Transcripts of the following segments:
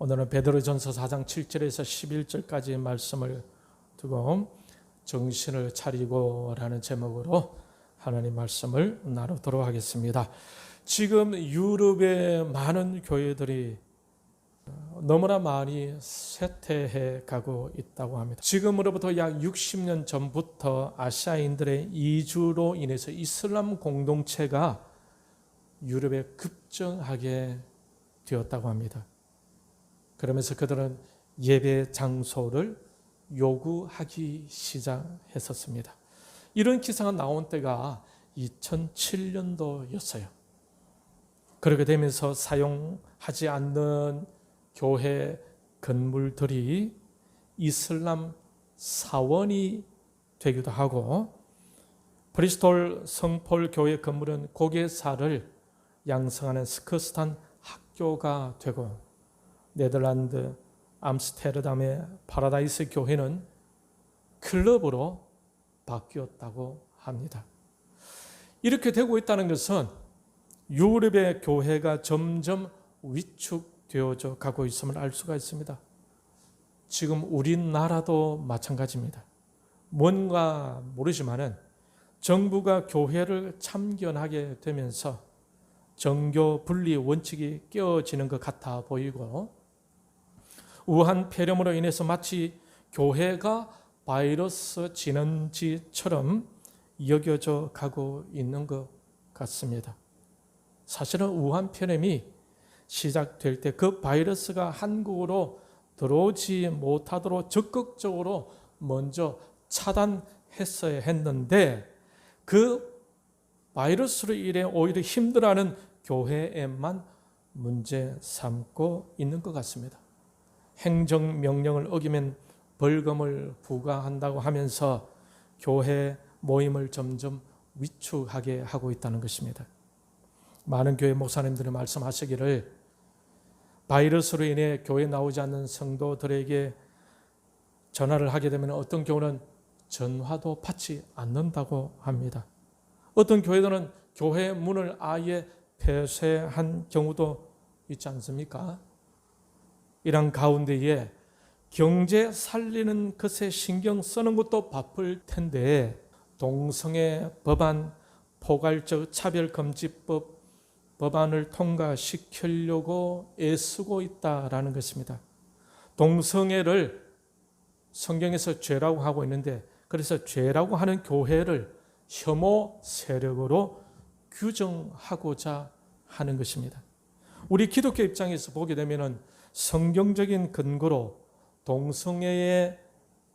오늘은 베드로전서 4장 7절에서 11절까지 말씀을 두고 정신을 차리고 라는 제목으로 하나님 말씀을 나누도록 하겠습니다. 지금 유럽의 많은 교회들이 너무나 많이 쇠퇴해 가고 있다고 합니다. 지금으로부터 약 60년 전부터 아시아인들의 이주로 인해서 이슬람 공동체가 유럽에 급증하게 되었다고 합니다. 그러면서 그들은 예배 장소를 요구하기 시작했었습니다. 이런 기사가 나온 때가 2007년도였어요. 그렇게 되면서 사용하지 않는 교회 건물들이 이슬람 사원이 되기도 하고, 브리스톨 성폴 교회 건물은 고개사를 양성하는 스커스탄 학교가 되고, 네덜란드 암스테르담의 파라다이스 교회는 클럽으로 바뀌었다고 합니다. 이렇게 되고 있다는 것은 유럽의 교회가 점점 위축되어져 가고 있음을 알 수가 있습니다. 지금 우리나라도 마찬가지입니다. 뭔가 모르지만은 정부가 교회를 참견하게 되면서 정교 분리 원칙이 깨어지는 것 같아 보이고, 우한 폐렴으로 인해서 마치 교회가 바이러스 진원지처럼 여겨져 가고 있는 것 같습니다. 사실은 우한 폐렴이 시작될 때 그 바이러스가 한국으로 들어오지 못하도록 적극적으로 먼저 차단했어야 했는데, 그 바이러스로 인해 오히려 힘들어하는 교회에만 문제 삼고 있는 것 같습니다. 행정명령을 어기면 벌금을 부과한다고 하면서 교회 모임을 점점 위축하게 하고 있다는 것입니다. 많은 교회 목사님들이 말씀하시기를 바이러스로 인해 교회에 나오지 않는 성도들에게 전화를 하게 되면 어떤 경우는 전화도 받지 않는다고 합니다. 어떤 교회들은 교회 문을 아예 폐쇄한 경우도 있지 않습니까? 이런 가운데에 경제 살리는 것에 신경 쓰는 것도 바쁠 텐데, 동성애 법안, 포괄적 차별금지법 법안을 통과시키려고 애쓰고 있다라는 것입니다. 동성애를 성경에서 죄라고 하고 있는데, 그래서 죄라고 하는 교회를 혐오 세력으로 규정하고자 하는 것입니다. 우리 기독교 입장에서 보게 되면은 성경적인 근거로 동성애에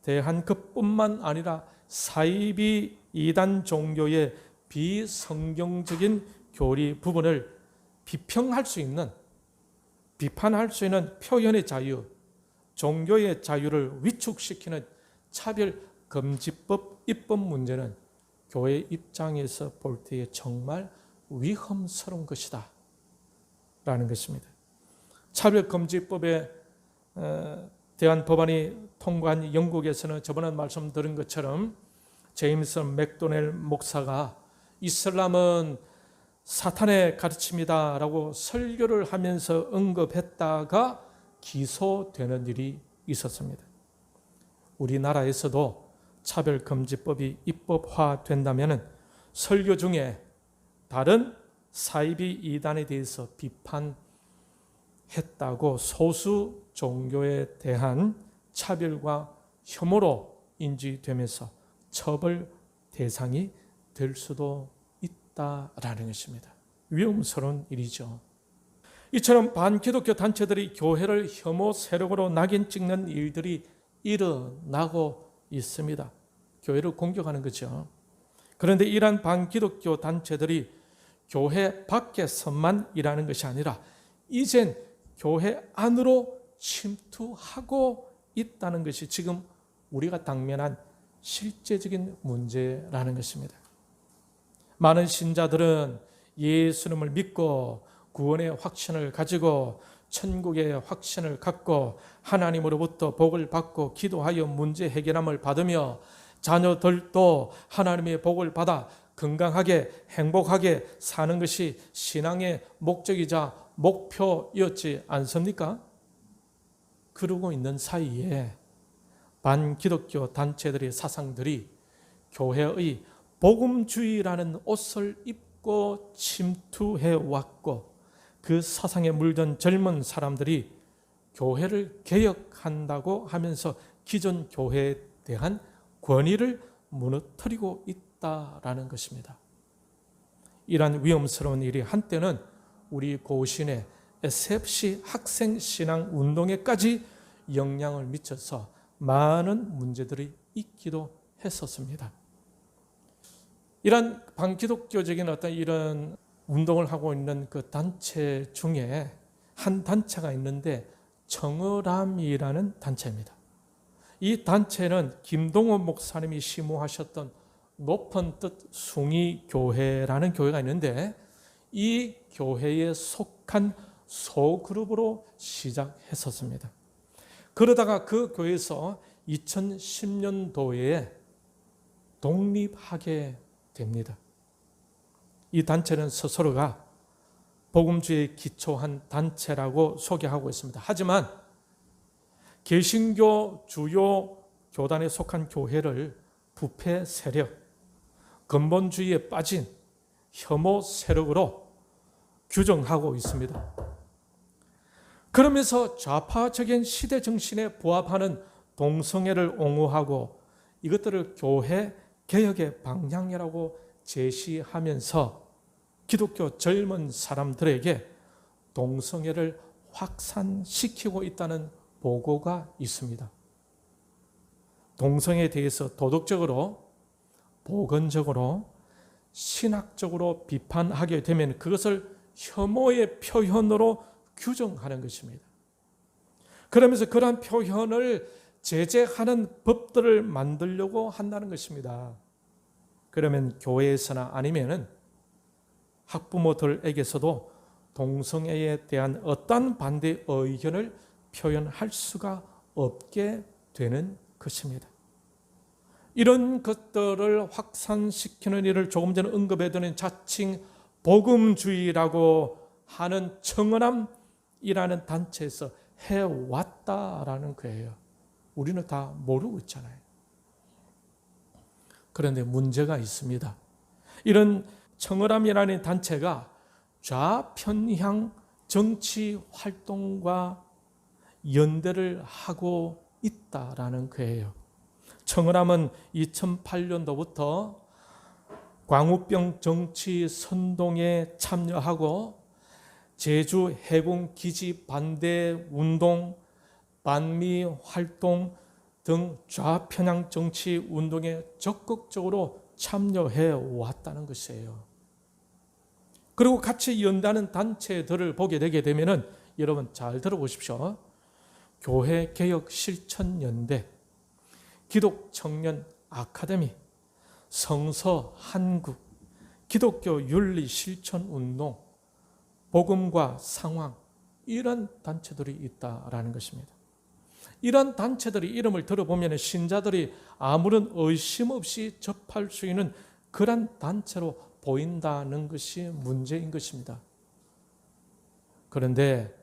대한 것뿐만 아니라 사이비 이단 종교의 비성경적인 교리 부분을 비평할 수 있는, 비판할 수 있는 표현의 자유, 종교의 자유를 위축시키는 차별금지법 입법 문제는 교회 입장에서 볼 때에 정말 위험스러운 것이다 라는 것입니다. 차별금지법에 대한 법안이 통과한 영국에서는 저번에 말씀드린 것처럼 제임스 맥도넬 목사가 이슬람은 사탄의 가르침이다 라고 설교를 하면서 언급했다가 기소되는 일이 있었습니다. 우리나라에서도 차별금지법이 입법화된다면 설교 중에 다른 사이비 이단에 대해서 비판했다고 소수 종교에 대한 차별과 혐오로 인지되면서 처벌 대상이 될 수도 있다라는 것입니다. 위험스러운 일이죠. 이처럼 반기독교 단체들이 교회를 혐오 세력으로 낙인 찍는 일들이 일어나고 있습니다. 교회를 공격하는 거죠. 그런데 이러한 반기독교 단체들이 교회 밖에서만 일하는 것이 아니라 이젠 교회 안으로 침투하고 있다는 것이 지금 우리가 당면한 실제적인 문제라는 것입니다. 많은 신자들은 예수님을 믿고 구원의 확신을 가지고 천국의 확신을 갖고 하나님으로부터 복을 받고 기도하여 문제 해결함을 받으며 자녀들도 하나님의 복을 받아 건강하게 행복하게 사는 것이 신앙의 목적이자 목표였지 않습니까? 그러고 있는 사이에 반기독교 단체들의 사상들이 교회의 복음주의라는 옷을 입고 침투해 왔고, 그 사상에 물든 젊은 사람들이 교회를 개혁한다고 하면서 기존 교회에 대한 권위를 무너뜨리고 있다라는 것입니다. 이러한 위험스러운 일이 한때는 우리 고신의 SFC 학생 신앙 운동에까지 영향을 미쳐서 많은 문제들이 있기도 했었습니다. 이런 반기독교적인 어떤 이런 운동을 하고 있는 그 단체 중에 한 단체가 있는데 청어람이라는 단체입니다. 이 단체는 김동원 목사님이 심호하셨던 높은 뜻 숭이교회라는 교회가 있는데, 이 교회에 속한 소그룹으로 시작했었습니다. 그러다가 그 교회에서 2010년도에 독립하게 됩니다. 이 단체는 스스로가 복음주의에 기초한 단체라고 소개하고 있습니다. 하지만 개신교 주요 교단에 속한 교회를 부패 세력, 근본주의에 빠진 혐오 세력으로 규정하고 있습니다. 그러면서 좌파적인 시대 정신에 부합하는 동성애를 옹호하고 이것들을 교회 개혁의 방향이라고 제시하면서 기독교 젊은 사람들에게 동성애를 확산시키고 있다는 보고가 있습니다. 동성애에 대해서 도덕적으로, 보건적으로, 신학적으로 비판하게 되면 그것을 혐오의 표현으로 규정하는 것입니다. 그러면서 그러한 표현을 제재하는 법들을 만들려고 한다는 것입니다. 그러면 교회에서나 아니면 학부모들에게서도 동성애에 대한 어떤 반대 의견을 표현할 수가 없게 되는 것입니다. 이런 것들을 확산시키는 일을 조금 전에 언급해드린 자칭 복음주의라고 하는 청어람이라는 단체에서 해왔다라는 거예요. 우리는 다 모르고 있잖아요. 그런데 문제가 있습니다. 이런 청어람이라는 단체가 좌편향 정치 활동과 연대를 하고 있다라는 거예요. 청어람은 2008년도부터 광우병 정치 선동에 참여하고 제주 해군 기지 반대 운동, 반미 활동 등 좌편향 정치 운동에 적극적으로 참여해 왔다는 것이에요. 그리고 같이 연대하는 단체들을 보게 되게 되면은, 여러분 잘 들어보십시오. 교회 개혁 실천 연대, 기독 청년 아카데미, 성서 한국, 기독교 윤리 실천 운동, 복음과 상황, 이런 단체들이 있다라는 것입니다. 이런 단체들이 이름을 들어보면 신자들이 아무런 의심 없이 접할 수 있는 그런 단체로 보인다는 것이 문제인 것입니다. 그런데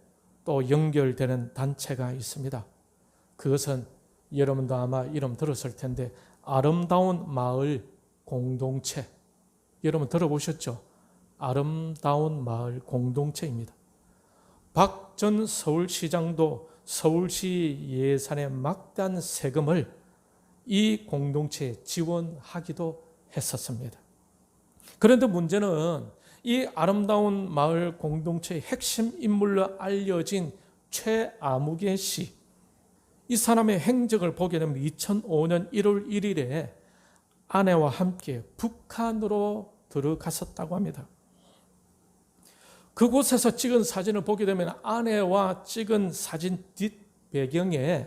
또 연결되는 단체가 있습니다. 그것은 여러분도 아마 이름 들었을 텐데 아름다운 마을 공동체, 여러분 들어보셨죠? 아름다운 마을 공동체입니다. 박 전 서울시장도 서울시 예산의 막대한 세금을 이 공동체에 지원하기도 했었습니다. 그런데 문제는 이 아름다운 마을 공동체의 핵심 인물로 알려진 최아무개 씨, 이 사람의 행적을 보게 되면 2005년 1월 1일에 아내와 함께 북한으로 들어갔었다고 합니다. 그곳에서 찍은 사진을 보게 되면 아내와 찍은 사진 뒷배경에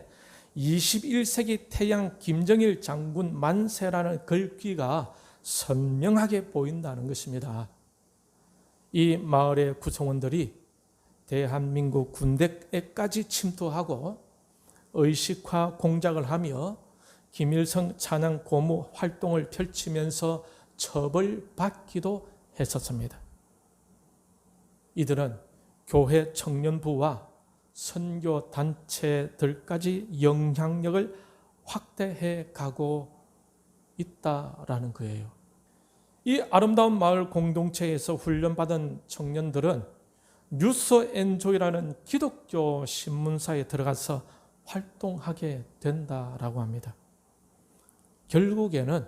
21세기 태양 김정일 장군 만세라는 글귀가 선명하게 보인다는 것입니다. 이 마을의 구성원들이 대한민국 군대에까지 침투하고 의식화 공작을 하며 김일성 찬양 고무 활동을 펼치면서 처벌받기도 했었습니다. 이들은 교회 청년부와 선교 단체들까지 영향력을 확대해 가고 있다라는 거예요. 이 아름다운 마을 공동체에서 훈련받은 청년들은 뉴스 엔조이라는 기독교 신문사에 들어가서 활동하게 된다라고 합니다. 결국에는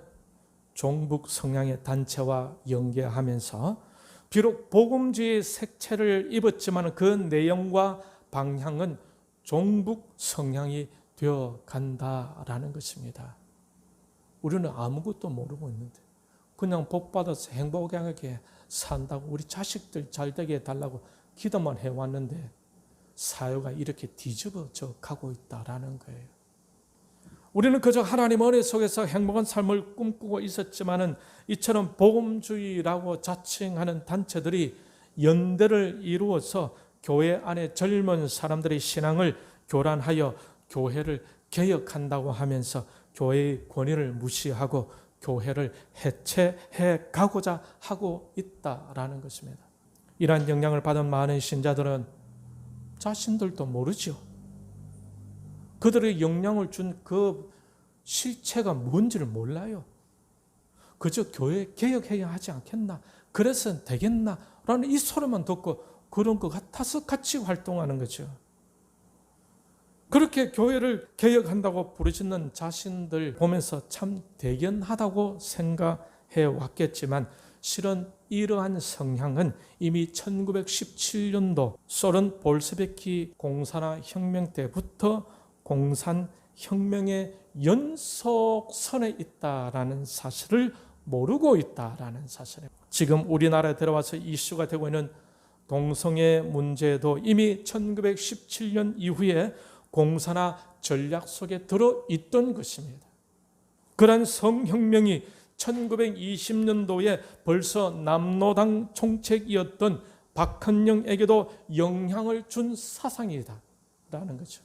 종북 성향의 단체와 연계하면서 비록 복음주의 색채를 입었지만 그 내용과 방향은 종북 성향이 되어 간다라는 것입니다. 우리는 아무것도 모르고 있는데 그냥 복받아서 행복하게 산다고 우리 자식들 잘 되게 해달라고 기도만 해왔는데 사회가 이렇게 뒤집어져 가고 있다라는 거예요. 우리는 그저 하나님 은혜 속에서 행복한 삶을 꿈꾸고 있었지만은 이처럼 복음주의라고 자칭하는 단체들이 연대를 이루어서 교회 안에 젊은 사람들의 신앙을 교란하여 교회를 개혁한다고 하면서 교회의 권위를 무시하고 교회를 해체해 가고자 하고 있다라는 것입니다. 이러한 영향을 받은 많은 신자들은 자신들도 모르죠. 그들의 영향을 준 그 실체가 뭔지를 몰라요. 그저 교회 개혁해야 하지 않겠나? 그래서 되겠나? 라는 이 소리만 듣고 그런 것 같아서 같이 활동하는 거죠. 그렇게 교회를 개혁한다고 부르짖는 자신들 보면서 참 대견하다고 생각해 왔겠지만 실은 이러한 성향은 이미 1917년도 소련 볼셰비키 공산화 혁명 때부터 공산혁명의 연속선에 있다라는 사실을 모르고 있다라는 사실입니다. 지금 우리나라에 들어와서 이슈가 되고 있는 동성애 문제도 이미 1917년 이후에 공산화 전략 속에 들어있던 것입니다. 그러한 성혁명이 1920년도에 벌써 남노당 총책이었던 박헌영에게도 영향을 준 사상이다라는 거죠.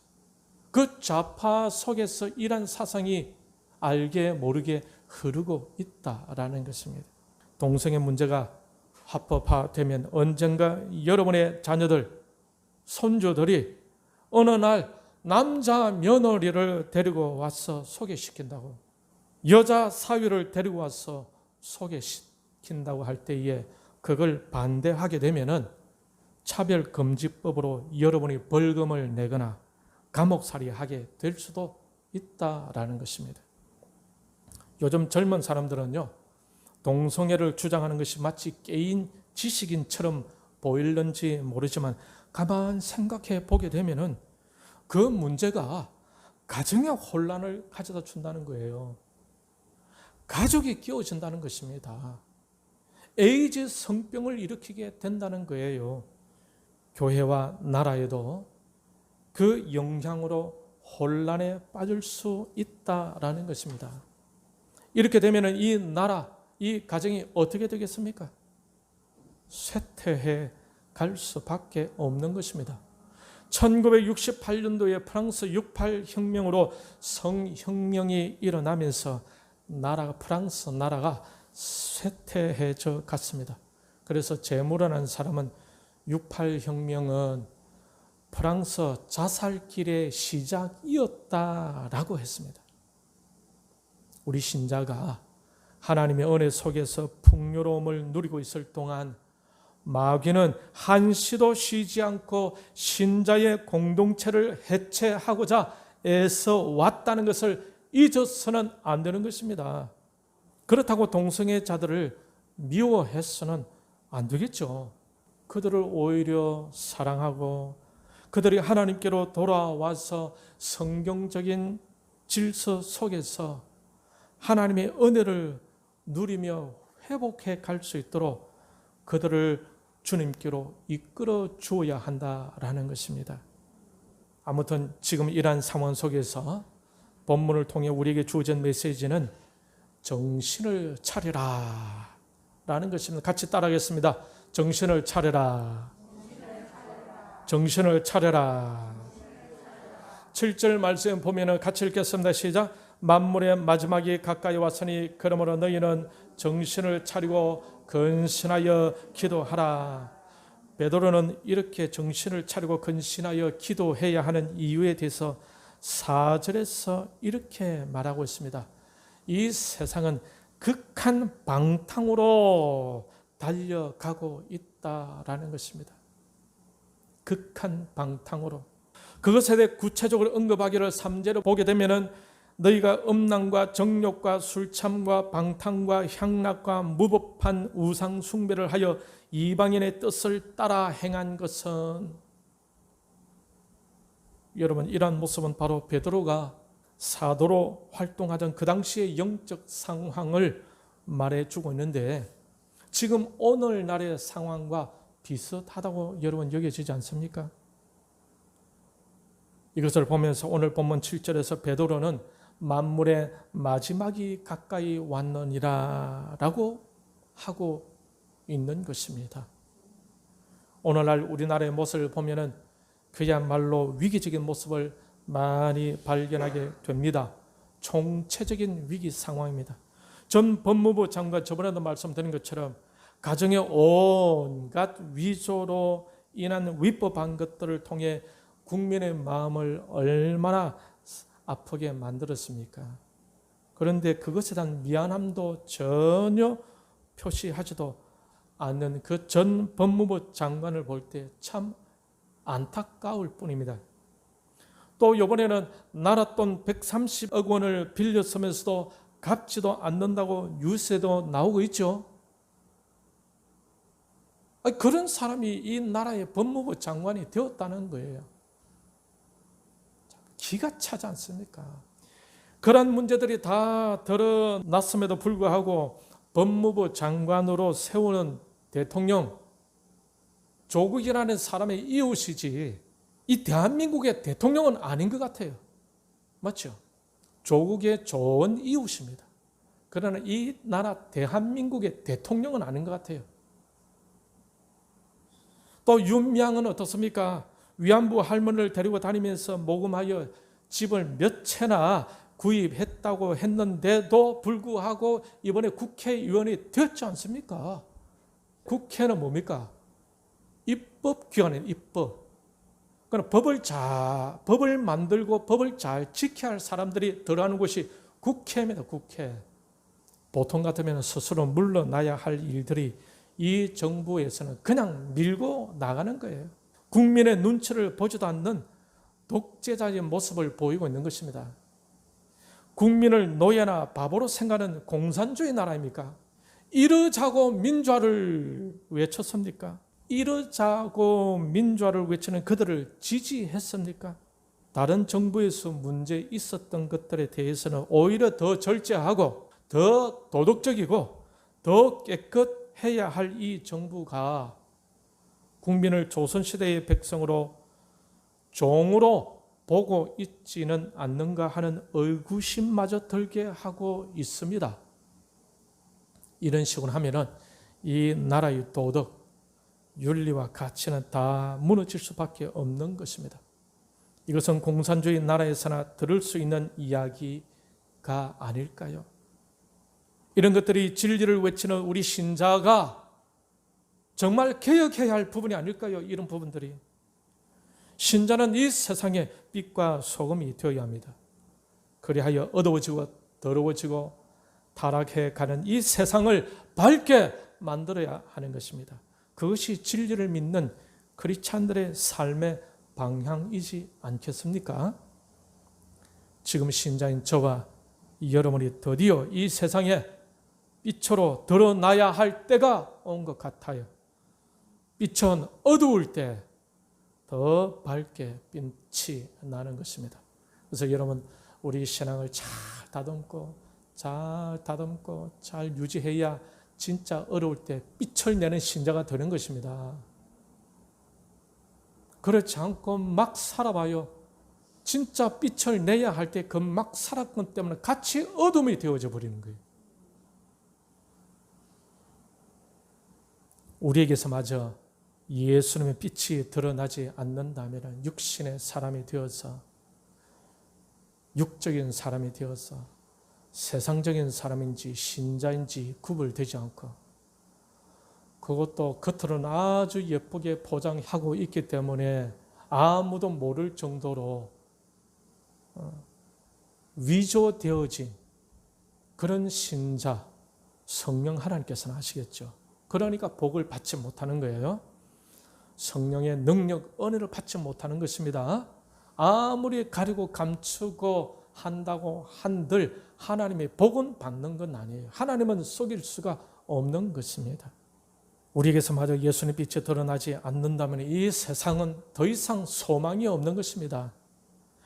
그 좌파 속에서 이런 사상이 알게 모르게 흐르고 있다라는 것입니다. 동성애 문제가 합법화되면 언젠가 여러분의 자녀들, 손주들이 어느 날 남자 며느리를 데리고 와서 소개시킨다고, 여자 사위를 데리고 와서 소개시킨다고 할 때에 그걸 반대하게 되면은 차별금지법으로 여러분이 벌금을 내거나 감옥살이하게 될 수도 있다라는 것입니다. 요즘 젊은 사람들은요, 동성애를 주장하는 것이 마치 깨인 지식인처럼 보일는지 모르지만 가만 생각해 보게 되면은 그 문제가 가정의 혼란을 가져다 준다는 거예요. 가족이 끼어진다는 것입니다. 에이즈 성병을 일으키게 된다는 거예요. 교회와 나라에도 그 영향으로 혼란에 빠질 수 있다라는 것입니다. 이렇게 되면 이 나라, 이 가정이 어떻게 되겠습니까? 쇠퇴해 갈 수밖에 없는 것입니다. 1968년도에 프랑스 68 혁명으로 성혁명이 일어나면서 프랑스 나라가 쇠퇴해져 갔습니다. 그래서 재물어난 사람은 68 혁명은 프랑스 자살길의 시작이었다라고 했습니다. 우리 신자가 하나님의 은혜 속에서 풍요로움을 누리고 있을 동안 마귀는 한시도 쉬지 않고 신자의 공동체를 해체하고자 애써 왔다는 것을 잊어서는 안 되는 것입니다. 그렇다고 동성애자들을 미워해서는 안 되겠죠. 그들을 오히려 사랑하고 그들이 하나님께로 돌아와서 성경적인 질서 속에서 하나님의 은혜를 누리며 회복해 갈 수 있도록 그들을 주님께로 이끌어 주어야 한다라는 것입니다. 아무튼 지금 이러한 상황 속에서 본문을 통해 우리에게 주어진 메시지는 정신을 차려라 라는 것입니다. 같이 따라하겠습니다. 정신을 차려라. 정신을 차려라. 7절 말씀 보면 같이 읽겠습니다. 시작. 만물의 마지막이 가까이 왔으니 그러므로 너희는 정신을 차리고 근신하여 기도하라. 베드로는 이렇게 정신을 차리고 근신하여 기도해야 하는 이유에 대해서 4절에서 이렇게 말하고 있습니다. 이 세상은 극한 방탕으로 달려가고 있다라는 것입니다. 극한 방탕으로. 그것에 대해 구체적으로 언급하기를 3절을 보게 되면은 너희가 음란과 정욕과 술참과 방탕과 향락과 무법한 우상 숭배를 하여 이방인의 뜻을 따라 행한 것은, 여러분, 이러한 모습은 바로 베드로가 사도로 활동하던 그 당시의 영적 상황을 말해주고 있는데, 지금 오늘날의 상황과 비슷하다고 여러분 여겨지지 않습니까? 이것을 보면서 오늘 본문 7절에서 베드로는 만물의 마지막이 가까이 왔느니라 라고 하고 있는 것입니다. 오늘날 우리나라의 모습을 보면은 그야말로 위기적인 모습을 많이 발견하게 됩니다. 총체적인 위기 상황입니다. 전 법무부 장관 저번에도 말씀드린 것처럼 가정의 온갖 위조로 인한 위법한 것들을 통해 국민의 마음을 얼마나 아프게 만들었습니까? 그런데 그것에 대한 미안함도 전혀 표시하지도 않는 그 전 법무부 장관을 볼 때 참 안타까울 뿐입니다. 또 이번에는 나랏돈 130억 원을 빌렸으면서도 갚지도 않는다고 뉴스에도 나오고 있죠. 그런 사람이 이 나라의 법무부 장관이 되었다는 거예요. 기가 차지 않습니까? 그런 문제들이 다 드러났음에도 불구하고 법무부 장관으로 세우는 대통령, 조국이라는 사람의 이웃이지 이 대한민국의 대통령은 아닌 것 같아요. 맞죠? 조국의 좋은 이웃입니다. 그러나 이 나라 대한민국의 대통령은 아닌 것 같아요. 또 윤미향은 어떻습니까? 위안부 할머니를 데리고 다니면서 모금하여 집을 몇 채나 구입했다고 했는데도 불구하고 이번에 국회의원이 되었지 않습니까? 국회는 뭡니까? 입법기관이에요. 입법. 그러나 법을 만들고 법을 잘 지켜야 할 사람들이 들어가는 곳이 국회입니다. 국회. 보통 같으면 스스로 물러나야 할 일들이 이 정부에서는 그냥 밀고 나가는 거예요. 국민의 눈치를 보지도 않는 독재자의 모습을 보이고 있는 것입니다. 국민을 노예나 바보로 생각하는 공산주의 나라입니까? 이러자고 민주화를 외쳤습니까? 이러자고 민주화를 외치는 그들을 지지했습니까? 다른 정부에서 문제 있었던 것들에 대해서는 오히려 더 절제하고 더 도덕적이고 더 깨끗해야 할 이 정부가 국민을 조선시대의 백성으로 종으로 보고 있지는 않는가 하는 의구심마저 들게 하고 있습니다. 이런 식으로 하면은 이 나라의 도덕, 윤리와 가치는 다 무너질 수밖에 없는 것입니다. 이것은 공산주의 나라에서나 들을 수 있는 이야기가 아닐까요? 이런 것들이 진리를 외치는 우리 신자가 정말 개혁해야 할 부분이 아닐까요? 이런 부분들이. 신자는 이 세상의 빛과 소금이 되어야 합니다. 그리하여 어두워지고 더러워지고 타락해가는 이 세상을 밝게 만들어야 하는 것입니다. 그것이 진리를 믿는 크리스찬들의 삶의 방향이지 않겠습니까? 지금 신자인 저와 여러분이 드디어 이 세상에 빛으로 드러나야 할 때가 온 것 같아요. 빛은 어두울 때 더 밝게 빛이 나는 것입니다. 그래서 여러분, 우리 신앙을 잘 다듬고 잘 유지해야 진짜 어려울 때 빛을 내는 신자가 되는 것입니다. 그렇지 않고 막 살아봐요. 진짜 빛을 내야 할 때 그 막 살았기 때문에 같이 어둠이 되어져 버리는 거예요. 우리에게서마저 예수님의 빛이 드러나지 않는다면 육신의 사람이 되어서, 육적인 사람이 되어서 세상적인 사람인지 신자인지 구분되지 않고 그것도 겉으로는 아주 예쁘게 포장하고 있기 때문에 아무도 모를 정도로 위조되어진 그런 신자, 성령 하나님께서는 아시겠죠. 그러니까 복을 받지 못하는 거예요. 성령의 능력, 은혜를 받지 못하는 것입니다. 아무리 가리고 감추고 한다고 한들 하나님의 복은 받는 건 아니에요. 하나님은 속일 수가 없는 것입니다. 우리에게서 마저 예수님의 빛이 드러나지 않는다면 이 세상은 더 이상 소망이 없는 것입니다.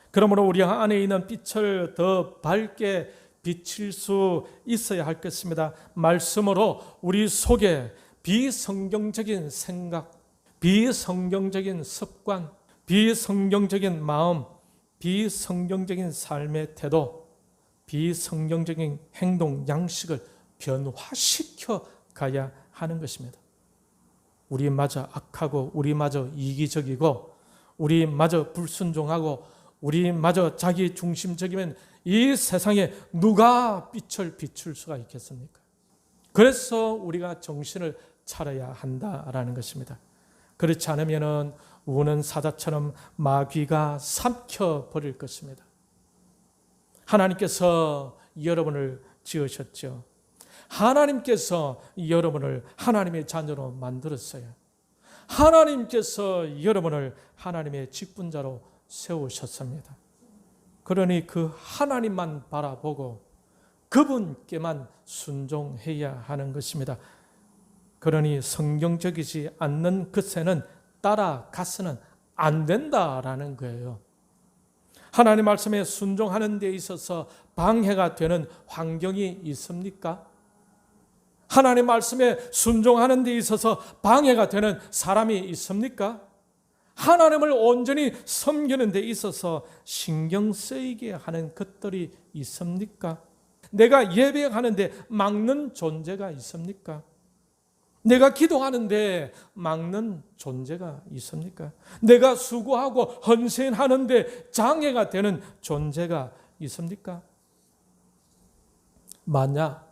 그러므로 우리 안에 있는 빛을 더 밝게 비칠 수 있어야 할 것입니다. 말씀으로 우리 속에 비성경적인 생각, 비성경적인 습관, 비성경적인 마음, 비성경적인 삶의 태도, 비성경적인 행동 양식을 변화시켜 가야 하는 것입니다. 우리마저 악하고 우리마저 이기적이고 우리마저 불순종하고 우리마저 자기 중심적이면 이 세상에 누가 빛을 비출 수가 있겠습니까? 그래서 우리가 정신을 차려야 한다라는 것입니다. 그렇지 않으면 우는 사자처럼 마귀가 삼켜버릴 것입니다. 하나님께서 여러분을 지으셨죠. 하나님께서 여러분을 하나님의 자녀로 만들었어요. 하나님께서 여러분을 하나님의 직분자로 세우셨습니다. 그러니 그 하나님만 바라보고 그분께만 순종해야 하는 것입니다. 그러니 성경적이지 않는 것에는 따라가서는 안 된다라는 거예요. 하나님 말씀에 순종하는 데 있어서 방해가 되는 환경이 있습니까? 하나님 말씀에 순종하는 데 있어서 방해가 되는 사람이 있습니까? 하나님을 온전히 섬기는 데 있어서 신경 쓰이게 하는 것들이 있습니까? 내가 예배하는데 막는 존재가 있습니까? 내가 기도하는데 막는 존재가 있습니까? 내가 수고하고 헌신하는데 장애가 되는 존재가 있습니까? 만약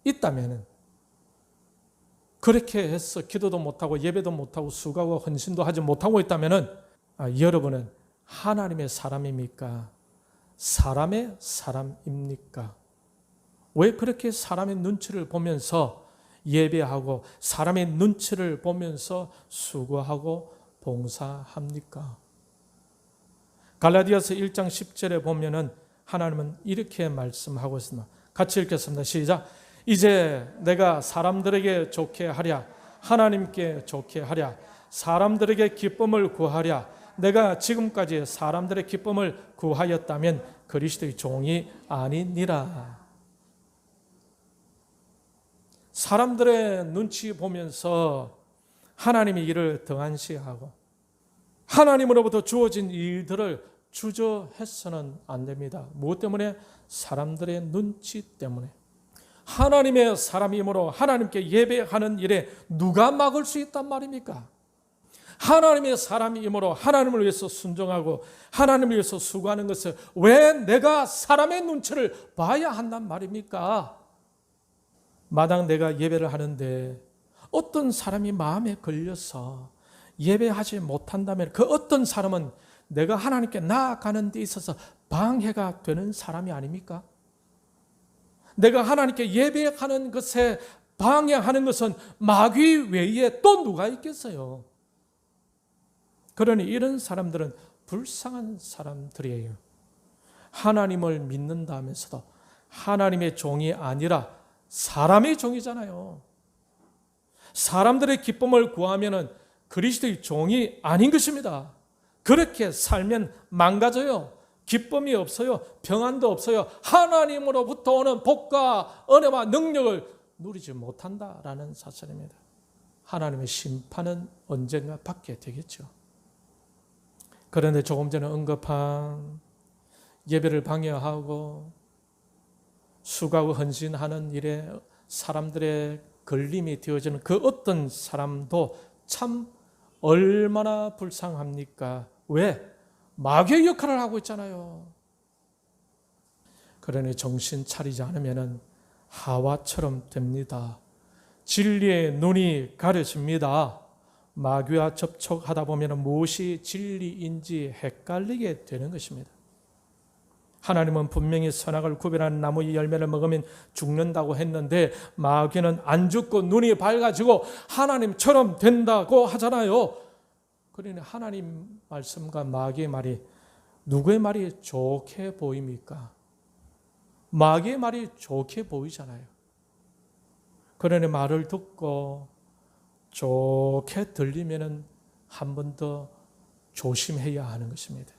있다면 그렇게 해서 기도도 못하고 예배도 못하고 수고하고 헌신도 하지 못하고 있다면 여러분은 하나님의 사람입니까? 사람의 사람입니까? 왜 그렇게 사람의 눈치를 보면서 예배하고 사람의 눈치를 보면서 수고하고 봉사합니까? 갈라디아서 1장 10절에 보면은 하나님은 이렇게 말씀하고 있습니다. 같이 읽겠습니다. 시작. 이제 내가 사람들에게 좋게 하랴, 하나님께 좋게 하랴, 사람들에게 기쁨을 구하랴. 내가 지금까지 사람들의 기쁨을 구하였다면 그리스도의 종이 아니니라. 사람들의 눈치 보면서 하나님의 일을 등한시하고 하나님으로부터 주어진 일들을 주저해서는 안 됩니다. 무엇 때문에? 사람들의 눈치 때문에. 하나님의 사람이므로 하나님께 예배하는 일에 누가 막을 수 있단 말입니까? 하나님의 사람이므로 하나님을 위해서 순종하고 하나님을 위해서 수고하는 것을 왜 내가 사람의 눈치를 봐야 한단 말입니까? 마당 내가 예배를 하는데 어떤 사람이 마음에 걸려서 예배하지 못한다면 그 어떤 사람은 내가 하나님께 나아가는 데 있어서 방해가 되는 사람이 아닙니까? 내가 하나님께 예배하는 것에 방해하는 것은 마귀 외에 또 누가 있겠어요? 그러니 이런 사람들은 불쌍한 사람들이에요. 하나님을 믿는다면서도 하나님의 종이 아니라 사람의 종이잖아요. 사람들의 기쁨을 구하면은 그리스도의 종이 아닌 것입니다. 그렇게 살면 망가져요. 기쁨이 없어요. 평안도 없어요. 하나님으로부터 오는 복과 은혜와 능력을 누리지 못한다라는 사실입니다. 하나님의 심판은 언젠가 받게 되겠죠. 그런데 조금 전에 언급한 예배를 방해하고 수고하고 헌신하는 일에 사람들의 걸림이 되어지는 그 어떤 사람도 참 얼마나 불쌍합니까? 왜? 마귀의 역할을 하고 있잖아요. 그러니 정신 차리지 않으면 하와처럼 됩니다. 진리의 눈이 가려집니다. 마귀와 접촉하다 보면 무엇이 진리인지 헷갈리게 되는 것입니다. 하나님은 분명히 선악을 구별하는 나무의 열매를 먹으면 죽는다고 했는데 마귀는 안 죽고 눈이 밝아지고 하나님처럼 된다고 하잖아요. 그러니 하나님 말씀과 마귀의 말이 누구의 말이 좋게 보입니까? 마귀의 말이 좋게 보이잖아요. 그러니 말을 듣고 좋게 들리면 한 번 더 조심해야 하는 것입니다.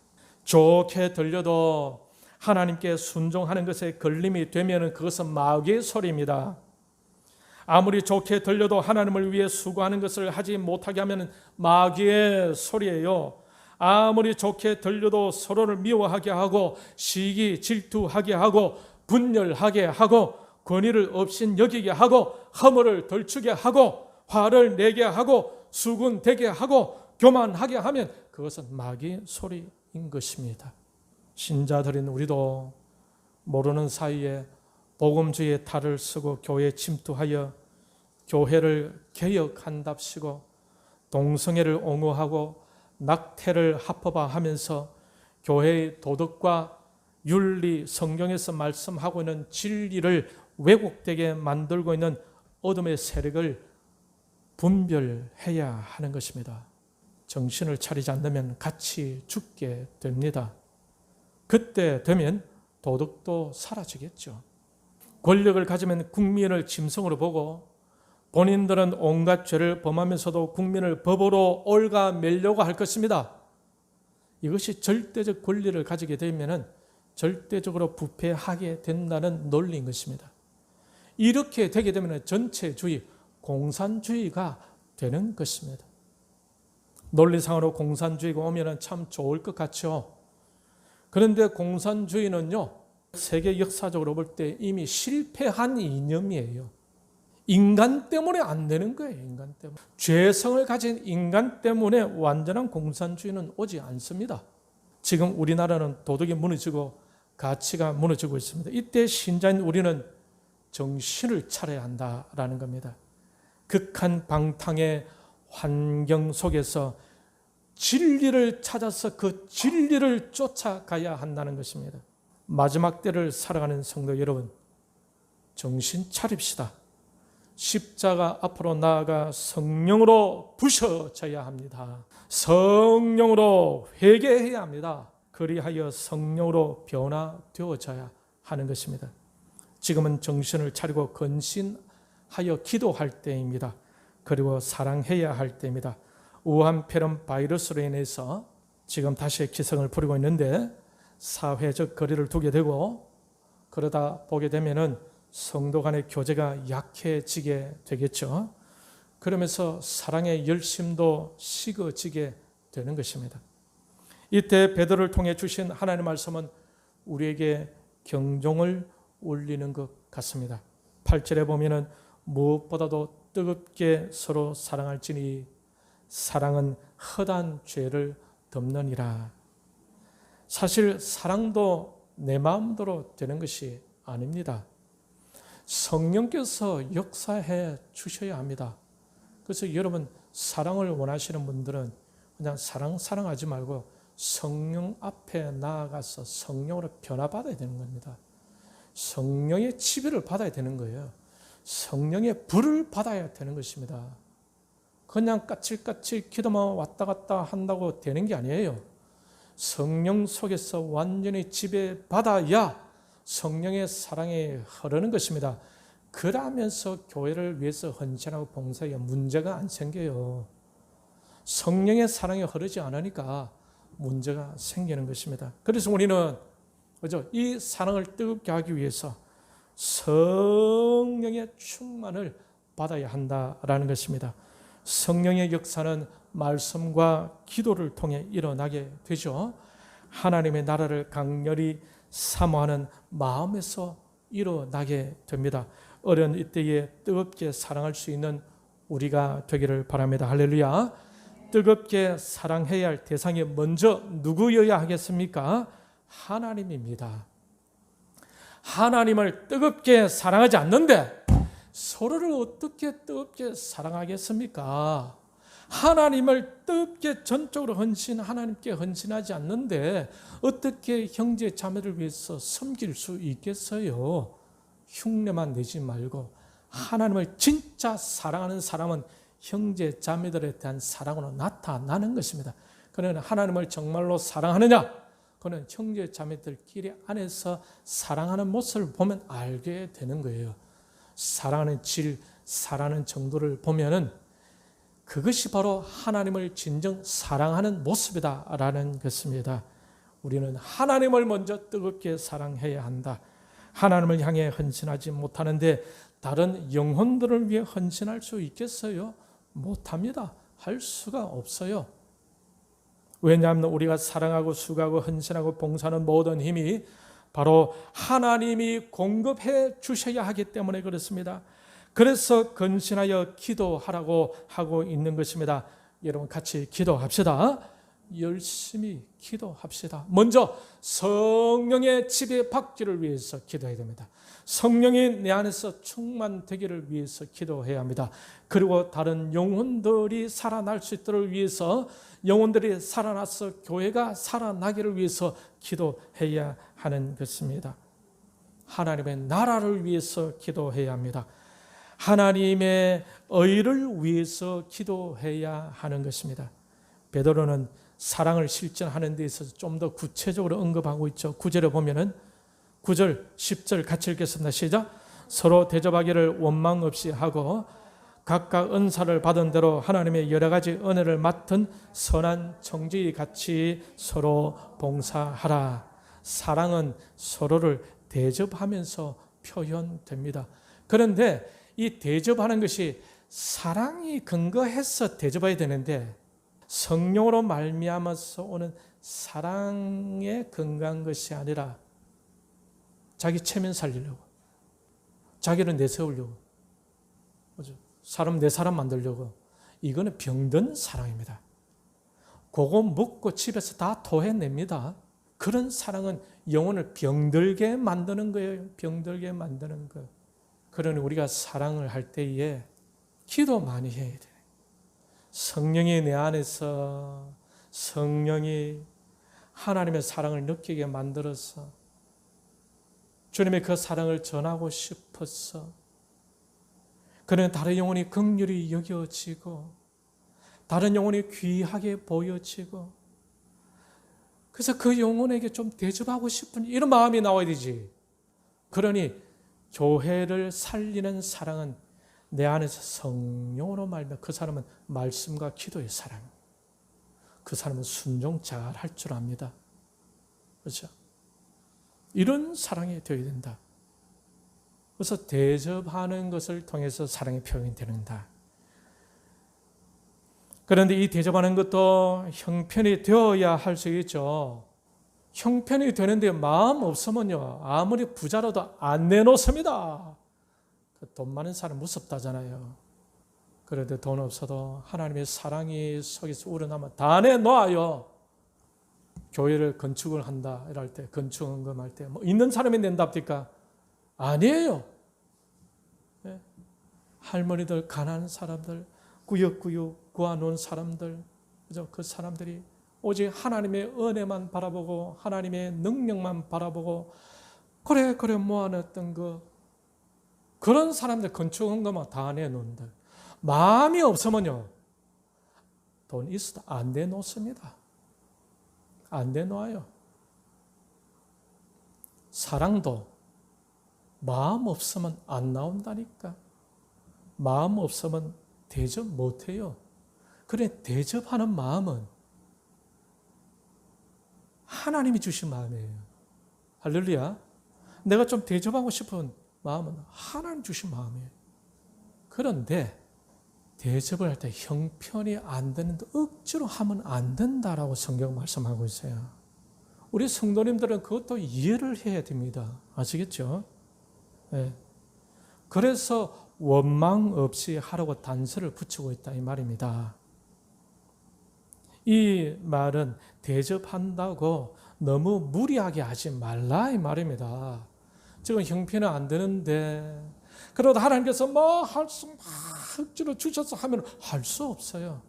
좋게 들려도 하나님께 순종하는 것에 걸림이 되면 그것은 마귀의 소리입니다. 아무리 좋게 들려도 하나님을 위해 수고하는 것을 하지 못하게 하면 마귀의 소리예요. 아무리 좋게 들려도 서로를 미워하게 하고 시기 질투하게 하고 분열하게 하고 권위를 없인 여기게 하고 허물을 덜추게 하고 화를 내게 하고 수군되게 하고 교만하게 하면 그것은 마귀의 소리인 것입니다. 신자들인 우리도 모르는 사이에 복음주의의 탈을 쓰고 교회에 침투하여 교회를 개혁한답시고 동성애를 옹호하고 낙태를 합법화하면서 교회의 도덕과 윤리, 성경에서 말씀하고 있는 진리를 왜곡되게 만들고 있는 어둠의 세력을 분별해야 하는 것입니다. 정신을 차리지 않으면 같이 죽게 됩니다. 그때 되면 도덕도 사라지겠죠. 권력을 가지면 국민을 짐승으로 보고 본인들은 온갖 죄를 범하면서도 국민을 법으로 옳아매려고 할 것입니다. 이것이 절대적 권리를 가지게 되면 절대적으로 부패하게 된다는 논리인 것입니다. 이렇게 되게 되면 전체주의, 공산주의가 되는 것입니다. 논리상으로 공산주의가 오면 참 좋을 것 같죠. 그런데 공산주의는요, 세계 역사적으로 볼 때 이미 실패한 이념이에요. 인간 때문에 안 되는 거예요. 인간 때문에. 죄성을 가진 인간 때문에 완전한 공산주의는 오지 않습니다. 지금 우리나라는 도덕이 무너지고 가치가 무너지고 있습니다. 이때 신자인 우리는 정신을 차려야 한다라는 겁니다. 극한 방탕의 환경 속에서 진리를 찾아서 그 진리를 쫓아가야 한다는 것입니다. 마지막 때를 살아가는 성도 여러분, 정신 차립시다. 십자가 앞으로 나아가 성령으로 부셔져야 합니다. 성령으로 회개해야 합니다. 그리하여 성령으로 변화되어져야 하는 것입니다. 지금은 정신을 차리고 근신하여 기도할 때입니다. 그리고 사랑해야 할 때입니다. 우한폐렴 바이러스로 인해서 지금 다시 기승을 부리고 있는데 사회적 거리를 두게 되고 그러다 보게 되면은 성도 간의 교제가 약해지게 되겠죠. 그러면서 사랑의 열심도 식어지게 되는 것입니다. 이때 베드로를 통해 주신 하나님의 말씀은 우리에게 경종을 울리는 것 같습니다. 8절에 보면은 무엇보다도 뜨겁게 서로 사랑할지니 사랑은 헛한 죄를 덮느니라. 사실 사랑도 내 마음대로 되는 것이 아닙니다. 성령께서 역사해 주셔야 합니다. 그래서 여러분 사랑을 원하시는 분들은 그냥 사랑하지 말고 성령 앞에 나아가서 성령으로 변화받아야 되는 겁니다. 성령의 지배를 받아야 되는 거예요. 성령의 불을 받아야 되는 것입니다. 그냥 까칠까칠 기도만 왔다 갔다 한다고 되는 게 아니에요. 성령 속에서 완전히 지배받아야 성령의 사랑이 흐르는 것입니다. 그러면서 교회를 위해서 헌신하고 봉사에 문제가 안 생겨요. 성령의 사랑이 흐르지 않으니까 문제가 생기는 것입니다. 그래서 우리는 이 사랑을 뜨겁게 하기 위해서 성령의 충만을 받아야 한다라는 것입니다. 성령의 역사는 말씀과 기도를 통해 일어나게 되죠. 하나님의 나라를 강렬히 사모하는 마음에서 일어나게 됩니다. 어려운 이때에 뜨겁게 사랑할 수 있는 우리가 되기를 바랍니다. 할렐루야. 뜨겁게 사랑해야 할 대상이 먼저 누구여야 하겠습니까? 하나님입니다. 하나님을 뜨겁게 사랑하지 않는데 서로를 어떻게 뜨겁게 사랑하겠습니까? 하나님을 뜨겁게 전적으로 하나님께 헌신하지 않는데 어떻게 형제 자매를 위해서 섬길 수 있겠어요? 흉내만 내지 말고 하나님을 진짜 사랑하는 사람은 형제 자매들에 대한 사랑으로 나타나는 것입니다. 그는 하나님을 정말로 사랑하느냐? 그는 형제 자매들끼리 안에서 사랑하는 모습을 보면 알게 되는 거예요. 사랑하는 질, 사랑하는 정도를 보면은 그것이 바로 하나님을 진정 사랑하는 모습이다라는 것입니다. 우리는 하나님을 먼저 뜨겁게 사랑해야 한다. 하나님을 향해 헌신하지 못하는데 다른 영혼들을 위해 헌신할 수 있겠어요? 못합니다. 할 수가 없어요. 왜냐하면 우리가 사랑하고 수고하고 헌신하고 봉사하는 모든 힘이 바로 하나님이 공급해 주셔야 하기 때문에 그렇습니다. 그래서 근신하여 기도하라고 하고 있는 것입니다. 여러분 같이 기도합시다. 열심히 기도합시다. 먼저 성령의 지배받기를 위해서 기도해야 됩니다. 성령이 내 안에서 충만되기를 위해서 기도해야 합니다. 그리고 다른 영혼들이 살아날 수 있도록 위해서 영혼들이 살아나서 교회가 살아나기를 위해서 기도해야 하는 것입니다. 하나님의 나라를 위해서 기도해야 합니다. 하나님의 의를 위해서 기도해야 하는 것입니다. 베드로는 사랑을 실천하는 데 있어서 좀 더 구체적으로 언급하고 있죠. 9절에 보면은 9절, 10절 같이 읽겠습니다. 시작. 서로 대접하기를 원망 없이 하고 각각 은사를 받은 대로 하나님의 여러 가지 은혜를 맡은 선한 청지기 같이 서로 봉사하라. 사랑은 서로를 대접하면서 표현됩니다. 그런데 이 대접하는 것이 사랑이 근거해서 대접해야 되는데 성령으로 말미암아서 오는 사랑에 근거한 것이 아니라 자기 체면 살리려고, 자기를 내세우려고, 사람 내 사람 만들려고, 이거는 병든 사랑입니다. 그거 먹고 집에서 다 토해냅니다. 그런 사랑은 영혼을 병들게 만드는 거예요. 병들게 만드는 거. 그러니 우리가 사랑을 할 때에 기도 많이 해야 돼. 성령이 내 안에서 성령이 하나님의 사랑을 느끼게 만들어서 주님의 그 사랑을 전하고 싶어서 그는 다른 영혼이 긍휼히 여겨지고 다른 영혼이 귀하게 보여지고 그래서 그 영혼에게 좀 대접하고 싶은 이런 마음이 나와야 되지. 그러니 교회를 살리는 사랑은 내 안에서 성령으로 말하면 그 사람은 말씀과 기도의 사랑. 그 사람은 순종 잘 할 줄 압니다. 그렇죠? 이런 사랑이 되어야 된다. 그래서 대접하는 것을 통해서 사랑의 표현이 되는다. 그런데 이 대접하는 것도 형편이 되어야 할 수 있죠. 형편이 되는데 마음 없으면요, 아무리 부자라도 안 내놓습니다. 돈 많은 사람 무섭다잖아요. 그래도 돈 없어도 하나님의 사랑이 속에서 우러나면 다 내놓아요. 교회를 건축을 한다 이럴 때, 건축헌금할 때 뭐 있는 사람이 낸답니까? 아니에요. 네. 할머니들, 가난한 사람들, 구역구역 구해놓은 사람들, 그죠? 그 사람들이 오직 하나님의 은혜만 바라보고 하나님의 능력만 바라보고 그래 모아놨던 그런 사람들 건축헌금만 다 내놓는다. 마음이 없으면요, 돈 있어도 안 내놓습니다. 안 내놓아요. 사랑도 마음 없으면 안 나온다니까. 마음 없으면 대접 못해요. 그래, 대접하는 마음은 하나님이 주신 마음이에요. 할렐루야. 내가 좀 대접하고 싶은 마음은 하나님 주신 마음이에요. 그런데 대접을 할 때 형편이 안 되는데 억지로 하면 안 된다라고 성경 말씀하고 있어요. 우리 성도님들은 그것도 이해를 해야 됩니다. 아시겠죠? 네. 그래서 원망 없이 하라고 단서를 붙이고 있다 이 말입니다. 이 말은 대접한다고 너무 무리하게 하지 말라 이 말입니다. 지금 형편은 안 되는데 그러다 하나님께서 뭐 할 수 막 주셔서 하면 할 수 없어요.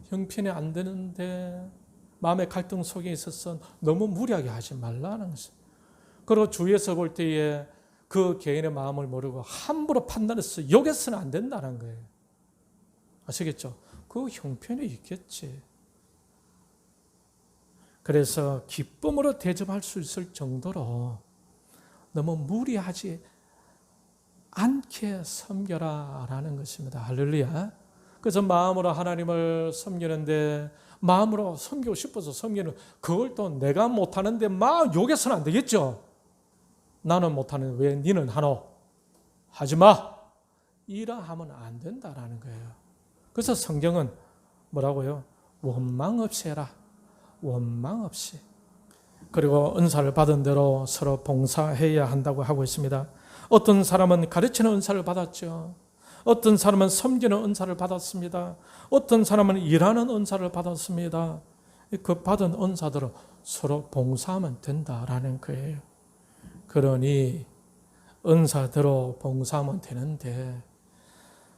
형편이 안 되는데 마음의 갈등 속에 있어서 너무 무리하게 하지 말라는 것이에요. 그리고 주위에서 볼 때에 그 개인의 마음을 모르고 함부로 판단해서 욕해서는 안 된다는 거예요. 아시겠죠? 그 형편이 있겠지. 그래서 기쁨으로 대접할 수 있을 정도로 너무 무리하지 않게 섬겨라 라는 것입니다. 할렐루야. 그래서 마음으로 하나님을 섬기는데 마음으로 섬기고 싶어서 섬기는 그걸 또 내가 못하는데 막 욕해서는 안 되겠죠. 나는 못하는데 왜 니는 하노? 하지마. 이라 하면 안 된다라는 거예요. 그래서 성경은 뭐라고요? 원망 없이 해라. 원망 없이. 그리고 은사를 받은 대로 서로 봉사해야 한다고 하고 있습니다. 어떤 사람은 가르치는 은사를 받았죠. 어떤 사람은 섬기는 은사를 받았습니다. 어떤 사람은 일하는 은사를 받았습니다. 그 받은 은사대로 서로 봉사하면 된다라는 거예요. 그러니 은사대로 봉사하면 되는데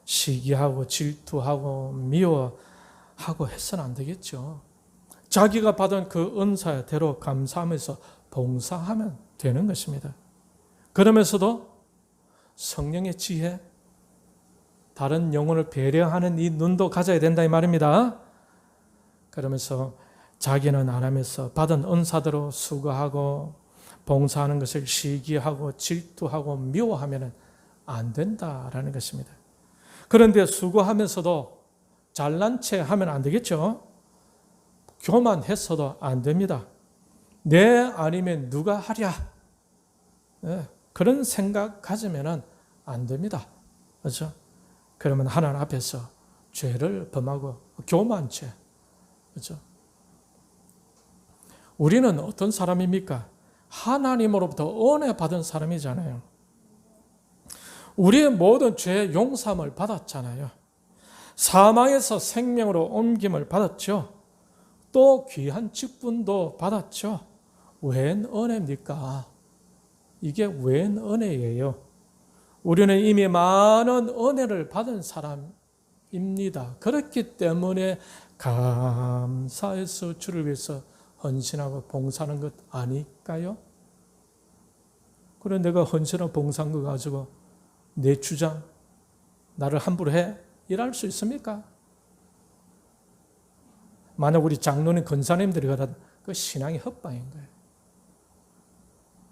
시기하고 질투하고 미워하고 해서는 안 되겠죠. 자기가 받은 그 은사대로 감사하면서 봉사하면 되는 것입니다. 그러면서도 성령의 지혜, 다른 영혼을 배려하는 이 눈도 가져야 된다 이 말입니다. 그러면서 자기는 안 하면서 받은 은사대로 수고하고 봉사하는 것을 시기하고 질투하고 미워하면 안 된다라는 것입니다. 그런데 수고하면서도 잘난 체 하면 안 되겠죠. 교만했어도 안 됩니다. 내 아니면 누가 하랴. 그런 생각 가지면 안 됩니다. 그렇죠? 그러면 하나님 앞에서 죄를 범하고 교만죄. 그렇죠? 우리는 어떤 사람입니까? 하나님으로부터 은혜 받은 사람이잖아요. 우리의 모든 죄 용서함을 받았잖아요. 사망에서 생명으로 옮김을 받았죠. 또 귀한 직분도 받았죠. 웬 은혜입니까? 이게 웬 은혜예요? 우리는 이미 많은 은혜를 받은 사람입니다. 그렇기 때문에 감사해서 주를 위해서 헌신하고 봉사하는 것 아닐까요? 그래 내가 헌신하고 봉사한 거 가지고 내 주장, 나를 함부로 해? 일할 수 있습니까? 만약 우리 장로님, 권사님들이 그러다 그 신앙이 헛방인 거예요.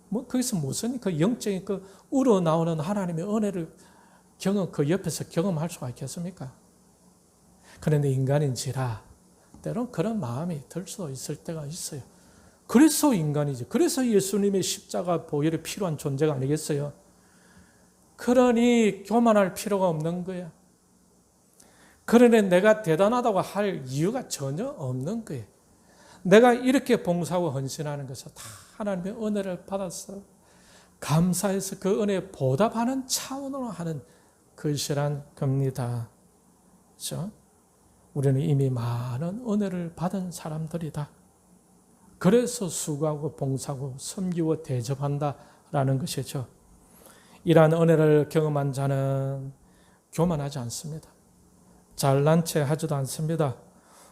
뭐 거기서 무슨 그 영적인 그 우러나오는 하나님의 은혜를 그 옆에서 경험할 수가 있겠습니까? 그런데 인간인지라 때론 그런 마음이 들 수 있을 때가 있어요. 그래서 인간이지. 그래서 예수님의 십자가 보혈이 필요한 존재가 아니겠어요? 그러니 교만할 필요가 없는 거야. 그러니 내가 대단하다고 할 이유가 전혀 없는 거예요. 내가 이렇게 봉사하고 헌신하는 것은 다 하나님의 은혜를 받아서 감사해서 그 은혜에 보답하는 차원으로 하는 것이란 겁니다. 그렇죠? 우리는 이미 많은 은혜를 받은 사람들이다. 그래서 수고하고 봉사하고 섬기고 대접한다라는 것이죠. 이러한 은혜를 경험한 자는 교만하지 않습니다. 잘난 체 하지도 않습니다.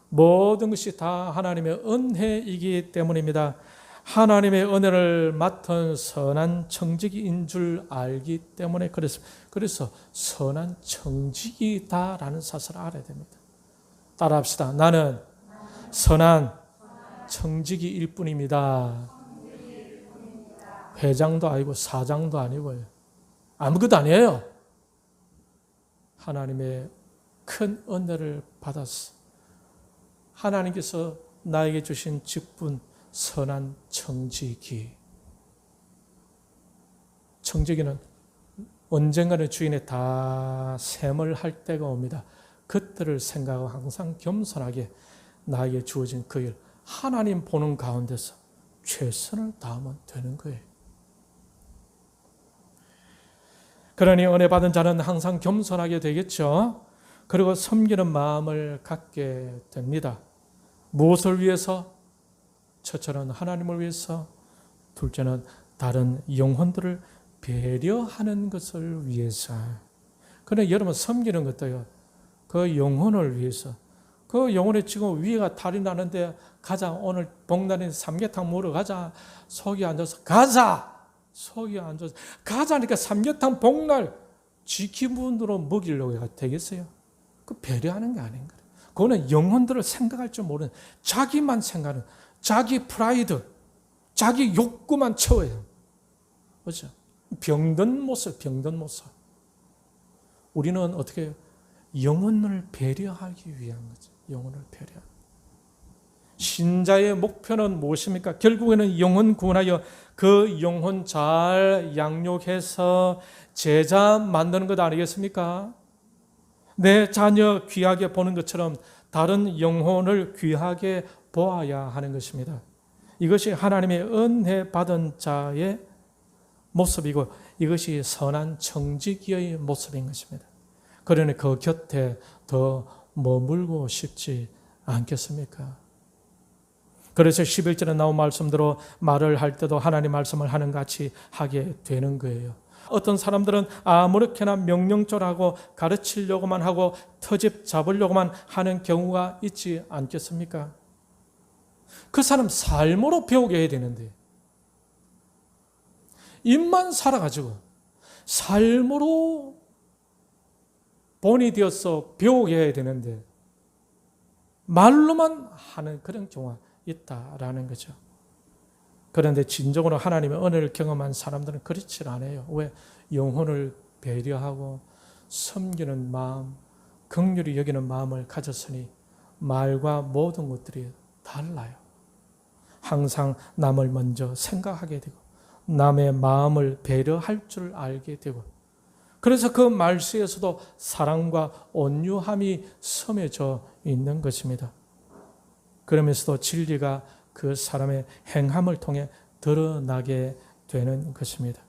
모든 것이 다 하나님의 은혜이기 때문입니다. 하나님의 은혜를 맡은 선한 청지기인 줄 알기 때문에 그래서 선한 청지기다라는 사실을 알아야 됩니다. 따라합시다. 나는 선한 청지기일 뿐입니다. 회장도 아니고 사장도 아니고요. 아무것도 아니에요. 하나님의 큰 은혜를 받았어. 하나님께서 나에게 주신 직분, 선한 청지기. 청지기는 언젠가는 주인의 다 셈을 할 때가 옵니다. 그때를 생각하고 항상 겸손하게 나에게 주어진 그 일, 하나님 보는 가운데서 최선을 다하면 되는 거예요. 그러니 은혜 받은 자는 항상 겸손하게 되겠죠. 그리고 섬기는 마음을 갖게 됩니다. 무엇을 위해서? 첫째는 하나님을 위해서, 둘째는 다른 영혼들을 배려하는 것을 위해서. 그러나 여러분 섬기는 것도요. 그 영혼을 위해서. 그 영혼에 지금 위가 탈이 나는데 가자. 오늘 복날에 삼계탕 먹으러 가자. 속이 안 좋아서 가자. 속이 안 좋아서 가자니까 삼계탕 복날 지 기분으로 먹이려고 되겠어요? 그 배려하는 게 아닌 거예요. 그거는 영혼들을 생각할 줄 모르는 자기만 생각하는 자기 프라이드, 자기 욕구만 채워요. 그렇죠? 병든 모습. 우리는 어떻게 해요? 영혼을 배려하기 위한 거죠. 영혼을 배려. 신자의 목표는 무엇입니까? 결국에는 영혼 구원하여 그 영혼 잘 양육해서 제자 만드는 것 아니겠습니까? 내 자녀 귀하게 보는 것처럼 다른 영혼을 귀하게 보아야 하는 것입니다. 이것이 하나님의 은혜 받은 자의 모습이고 이것이 선한 청지기의 모습인 것입니다. 그러니 그 곁에 더 머물고 싶지 않겠습니까? 그래서 11절에 나온 말씀대로 말을 할 때도 하나님 말씀을 하는 같이 하게 되는 거예요. 어떤 사람들은 아무렇게나 명령절하고 가르치려고만 하고 터집 잡으려고만 하는 경우가 있지 않겠습니까? 그 사람 삶으로 배우게 해야 되는데 입만 살아가지고 삶으로 본이 되어서 배우게 해야 되는데 말로만 하는 그런 경우가 있다라는 거죠. 그런데 진정으로 하나님의 은혜를 경험한 사람들은 그렇지 않아요. 왜? 영혼을 배려하고 섬기는 마음, 긍휼히 여기는 마음을 가졌으니 말과 모든 것들이 달라요. 항상 남을 먼저 생각하게 되고 남의 마음을 배려할 줄 알게 되고 그래서 그 말씀에서도 사랑과 온유함이 섬해져 있는 것입니다. 그러면서도 진리가 그 사람의 행함을 통해 드러나게 되는 것입니다.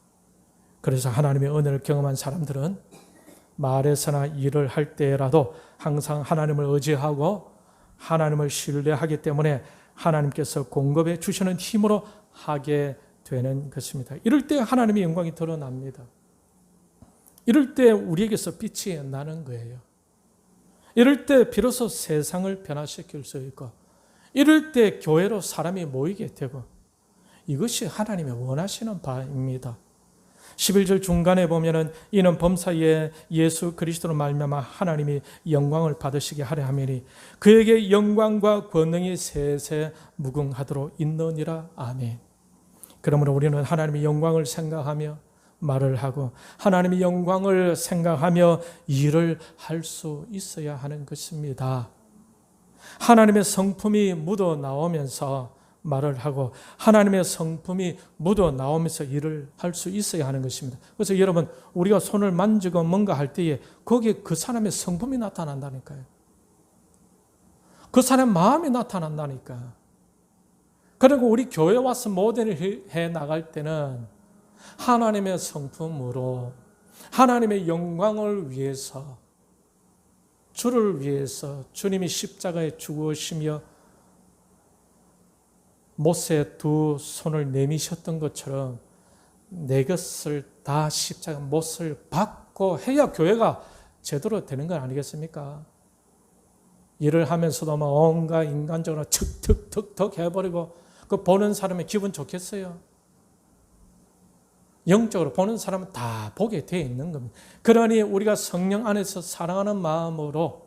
그래서 하나님의 은혜를 경험한 사람들은 말에서나 일을 할 때라도 항상 하나님을 의지하고 하나님을 신뢰하기 때문에 하나님께서 공급해 주시는 힘으로 하게 되는 것입니다. 이럴 때 하나님의 영광이 드러납니다. 이럴 때 우리에게서 빛이 나는 거예요. 이럴 때 비로소 세상을 변화시킬 수 있고 이럴 때 교회로 사람이 모이게 되고 이것이 하나님의 원하시는 바입니다. 11절 중간에 보면은 이는 범사에 예수 그리스도로 말미암아 하나님이 영광을 받으시게 하려 함이니 그에게 영광과 권능이 세세 무궁하도록 있느니라. 아멘. 그러므로 우리는 하나님의 영광을 생각하며 말을 하고 하나님의 영광을 생각하며 일을 할 수 있어야 하는 것입니다. 하나님의 성품이 묻어나오면서 말을 하고 하나님의 성품이 묻어나오면서 일을 할 수 있어야 하는 것입니다. 그래서 여러분 우리가 손을 만지고 뭔가 할 때에 거기에 그 사람의 성품이 나타난다니까요. 그 사람의 마음이 나타난다니까. 그리고 우리 교회 와서 모델을 해 나갈 때는 하나님의 성품으로 하나님의 영광을 위해서 주를 위해서 주님이 십자가에 죽으시며 못에 두 손을 내미셨던 것처럼 내 것을 다 십자가 못을 받고 해야 교회가 제대로 되는 건 아니겠습니까? 일을 하면서도 막 온갖 인간적으로 툭툭툭툭 해버리고 그 보는 사람이 기분 좋겠어요? 영적으로 보는 사람은 다 보게 되어 있는 겁니다. 그러니 우리가 성령 안에서 사랑하는 마음으로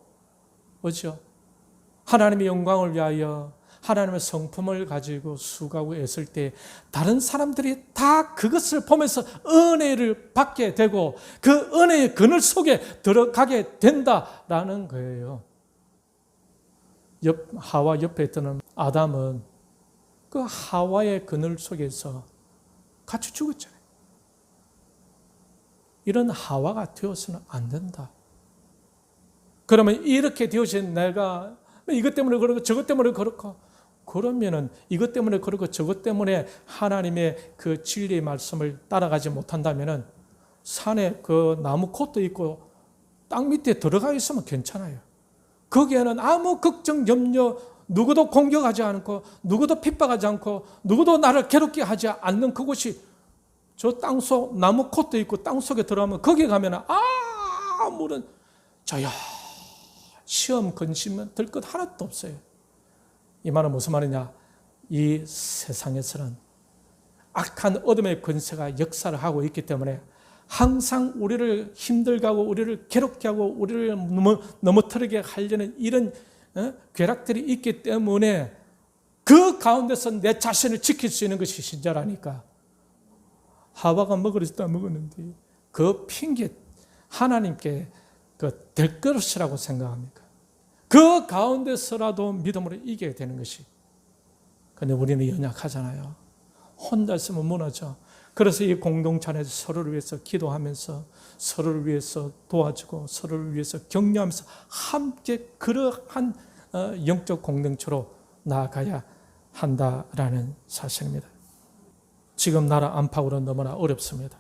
그렇죠? 하나님의 영광을 위하여 하나님의 성품을 가지고 수고하고 애쓸 때 다른 사람들이 다 그것을 보면서 은혜를 받게 되고 그 은혜의 그늘 속에 들어가게 된다라는 거예요. 하와 옆에 있던 아담은 그 하와의 그늘 속에서 같이 죽었잖아요. 이런 하와가 되어서는 안 된다. 그러면 이렇게 되어진 내가 이것 때문에 그렇고 저것 때문에 그렇고 그러면은 이것 때문에 그렇고 저것 때문에 하나님의 그 진리의 말씀을 따라가지 못한다면은 산에 그 나무 콧도 있고 땅 밑에 들어가 있으면 괜찮아요. 거기에는 아무 걱정, 염려, 누구도 공격하지 않고 누구도 핍박하지 않고 누구도 나를 괴롭게 하지 않는 그곳이 저 땅속 나무 콧도 있고 땅속에 들어가면 거기 가면 아무런 저야 시험 근심 들 것 하나도 없어요. 이 말은 무슨 말이냐? 이 세상에서는 악한 어둠의 권세가 역사를 하고 있기 때문에 항상 우리를 힘들게 하고 우리를 괴롭게 하고 우리를 넘어뜨리게 하려는 이런 괴락들이 있기 때문에 그 가운데서 내 자신을 지킬 수 있는 것이 신자라니까. 하와가 먹으리다 먹었는데 그 핑계 하나님께 될 것이라고 생각합니까? 그 가운데서라도 믿음으로 이겨야 되는 것이. 근데 우리는 연약하잖아요. 혼자 있으면 무너져. 그래서 이 공동체 안에서 서로를 위해서 기도하면서 서로를 위해서 도와주고 서로를 위해서 격려하면서 함께 그러한 영적 공동체로 나아가야 한다라는 사실입니다. 지금 나라 안팎으로 너무나 어렵습니다.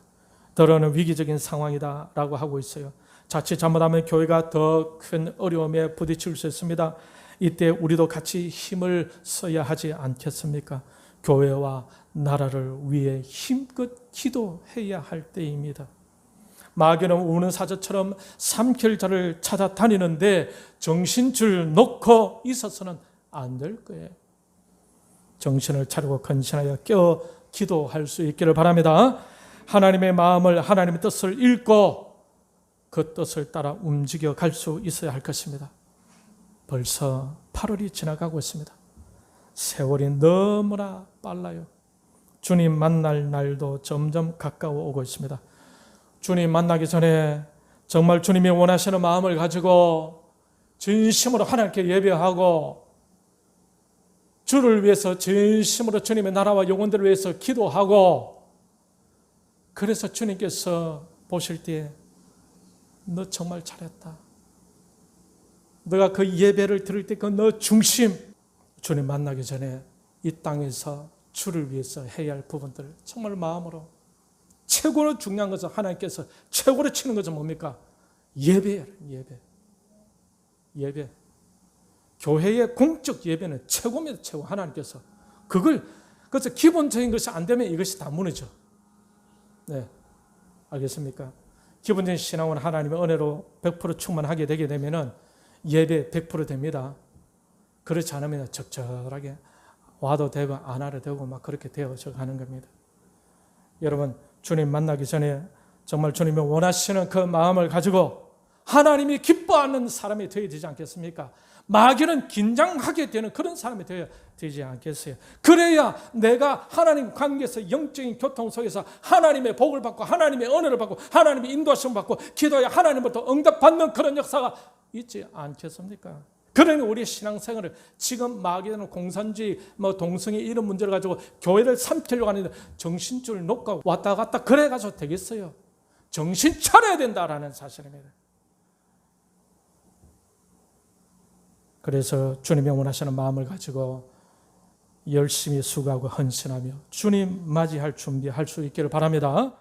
더러는 위기적인 상황이다라고 하고 있어요. 자칫 잘못하면 교회가 더 큰 어려움에 부딪힐 수 있습니다. 이때 우리도 같이 힘을 써야 하지 않겠습니까? 교회와 나라를 위해 힘껏 기도해야 할 때입니다. 마귀는 우는 사자처럼 삼킬 자를 찾아다니는데 정신줄 놓고 있어서는 안 될 거예요. 정신을 차리고 건신하여 깨어 기도할 수 있기를 바랍니다. 하나님의 마음을, 하나님의 뜻을 읽고 그 뜻을 따라 움직여 갈 수 있어야 할 것입니다. 벌써 8월이 지나가고 있습니다. 세월이 너무나 빨라요. 주님 만날 날도 점점 가까워 오고 있습니다. 주님 만나기 전에 정말 주님이 원하시는 마음을 가지고 진심으로 하나님께 예배하고 주를 위해서 진심으로 주님의 나라와 영혼들을 위해서 기도하고, 그래서 주님께서 보실 때에 너 정말 잘했다. 너가 그 예배를 드릴 때 그 너 중심, 주님 만나기 전에 이 땅에서 주를 위해서 해야 할 부분들 정말 마음으로, 최고로 중요한 것은 하나님께서 최고로 치는 것은 뭡니까? 예배예요. 예배. 교회의 공적 예배는 최고입니다. 최고. 하나님께서 그래서 기본적인 것이 안 되면 이것이 다 무너져. 네, 알겠습니까? 기본적인 신앙은 하나님의 은혜로 100% 충만하게 되게 되면은 예배 100% 됩니다. 그렇지 않으면 적절하게 와도 되고 안 와도 되고 막 그렇게 되어져 가는 겁니다. 여러분, 주님 만나기 전에 정말 주님이 원하시는 그 마음을 가지고 하나님이 기뻐하는 사람이 되어야 되지 않겠습니까? 마귀는 긴장하게 되는 그런 사람이 되어야 되지 않겠어요? 그래야 내가 하나님 관계에서 영적인 교통 속에서 하나님의 복을 받고 하나님의 은혜를 받고 하나님의 인도하심을 받고 기도에 하나님부터 응답받는 그런 역사가 있지 않겠습니까? 그러니 우리의 신앙생활을 지금 마귀는 공산주의, 동성애 이런 문제를 가지고 교회를 삼키려고 하는데 정신줄 놓고 왔다 갔다 그래가지고 되겠어요? 정신 차려야 된다라는 사실입니다. 그래서 주님이 원하시는 마음을 가지고 열심히 수고하고 헌신하며 주님 맞이할 준비할 수 있기를 바랍니다.